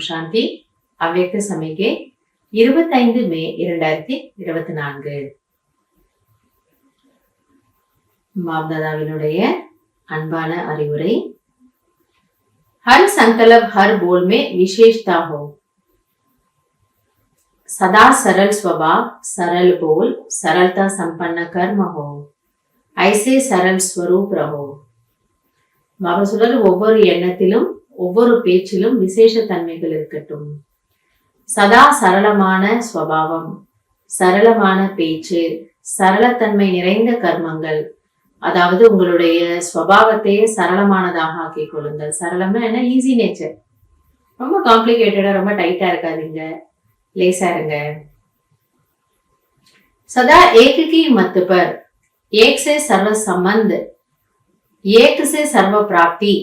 சாந்தி. அவ்யக்த சமிகை 25 மே 2024. மாப்தாதாவினுடைய அன்பான அறிவுரை. हर संकल्प हर बोल में विशेषता हो, सदा सरल स्वभाव, सरल बोल, सरलता संपन्न कर्म हो, ऐसे सरल स्वरूप रहो. பாபா சொல்றாரு, ஒவ்வொரு எண்ணத்திலும் ஒவ்வொரு பேச்சிலும் விசேஷ தன்மைகள் இருக்கட்டும். சதா சரளமான ஸ்வபாவம், சரளமான பேச்சு, சரளத்தன்மை நிறைந்த கர்மங்கள். அதாவது உங்களுடைய ஸ்வபாவத்தையே சரளமானதாக ஆக்கிக் கொள்ளுங்கள். சரளம்னா என்ன? Easy nature. ரொம்ப காம்ப்ளிகேட்டடா ரொம்ப டைட்டா இருக்காதீங்க, லேசா இருங்க. सदा एक की मत पर, एक से सर्व संबंध, एक से सर्व प्राप्ति,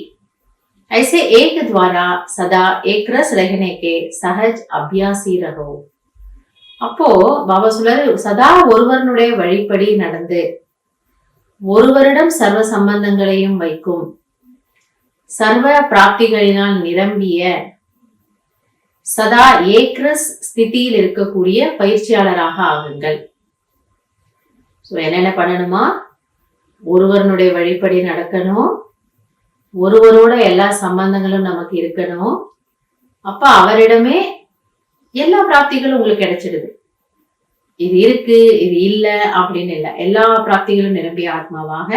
ऐसे एक द्वारा सदा एक रस रहने के सहज अभ्यासी रहो. அப்போ பாபா சொல்றாரு, சதா ஒருவனுடைய வழிப்படி நடந்து ஒருவரிடம் சர்வ சம்பந்தங்களையும் வைக்கும், சர்வ பிராப்திகளினால் நிரம்பிய, சதா ஏக்ரஸ் ஸ்திதியில் இருக்கக்கூடிய பயிற்சியாளராக ஆகுங்கள். என்னென்ன பண்ணணுமா? ஒருவருடைய வழிப்படி நடக்கணும், ஒருவரோட எல்லா சம்பந்தங்களும் நமக்கு இருக்கணும். அப்ப அவரிடமே எல்லா பிராப்திகளும் உங்களுக்கு கிடைச்சிடுது. இது இருக்கு, இது இல்ல அப்படின்னு இல்ல, எல்லா பிராப்திகளும் நிரம்பிய ஆத்மாவாக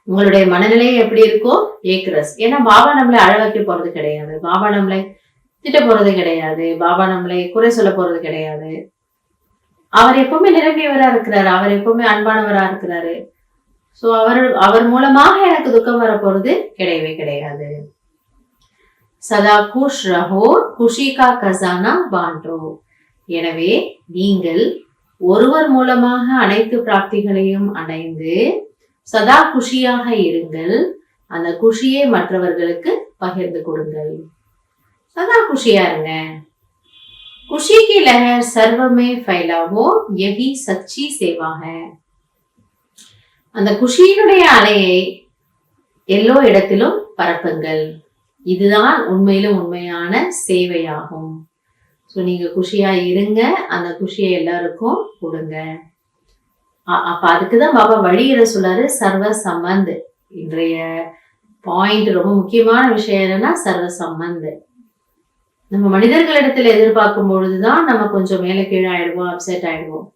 உங்களுடைய மனநிலையை எப்படி இருக்கோ ஏக்ரஸ். ஏன்னா பாபா நம்மளை அழ வைக்க போறது கிடையாது, பாபா நம்மளை திட்ட போறது கிடையாது, பாபா நம்மளை குறை சொல்ல போறது கிடையாது. அவர் எப்பவுமே நிரம்பியவரா இருக்கிறாரு, அவர் எப்பவுமே அன்பானவரா இருக்கிறாரு. சோ அவர் மூலமாக எனக்கு துக்கம் வர போறது கிடையவே கிடையாது. சதா குஷ் ரஹோ, குஷி கா கசானா பாண்டோ. எனவே நீங்கள் ஒருவர் மூலமாக அனைத்து பிராப்திகளையும் அடைந்து சதா குஷியாக இருங்கள். அந்த குஷியை மற்றவர்களுக்கு பகிர்ந்து கொடுங்கள். சதா குஷியா இருங்க. குஷி की लहर सर्व में फैलावो, यही सच्ची सेवा है. அந்த குஷியினுடைய அலையை எல்லா இடத்திலும் பரப்புங்கள். இதுதான் உண்மையிலும் உண்மையான சேவையாகும். சோ நீங்க குஷியா இருங்க, அந்த குஷியை எல்லாருக்கும் கொடுங்க. அப்ப அதுக்குதான் பாபா வழியில சொல்றாரு, சர்வ சம்பந்த். இன்றைய பாயிண்ட் ரொம்ப முக்கியமான விஷயம் என்னன்னா சர்வ சம்பந்த். நம்ம மனிதர்களிடத்துல எதிர்பார்க்கும் பொழுதுதான் நம்ம கொஞ்சம் மேல கீழே ஆயிடுவோம், அப்செட் ஆயிடுவோம்.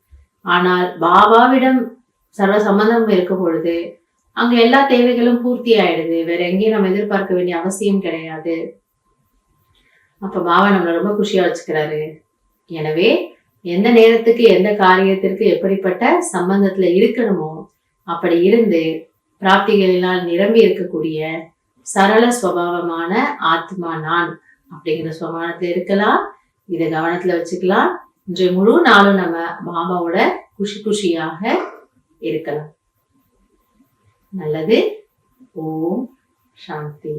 ஆனால் பாபாவிடம் சர்வ சம்பந்தம் இருக்கும் பொழுது அங்க எல்லா தேவைகளும் பூர்த்தி ஆயிடுது. வேற எங்கேயும் நம்ம எதிர்பார்க்க வேண்டிய அவசியம் கிடையாது. அப்ப பாபா நம்மளை ரொம்ப குஷியா வச்சுக்கிறாரு. எனவே எந்த நேரத்துக்கு எந்த காரியத்திற்கு எப்படிப்பட்ட சம்பந்தத்துல இருக்கணுமோ அப்படி இருந்து பிராப்திகளினால் நிரம்பி இருக்கக்கூடிய சரள ஸ்வபாவமான ஆத்மா நான் அப்படிங்கிற ஸ்வபாவத்துல இருக்கலாம். இதை கவனத்துல வச்சுக்கலாம். இன்றைய முழு நாளும் நம்ம பாபாவோட குஷியாக இருக்கலாம். நல்லது. ஓம் சாந்தி.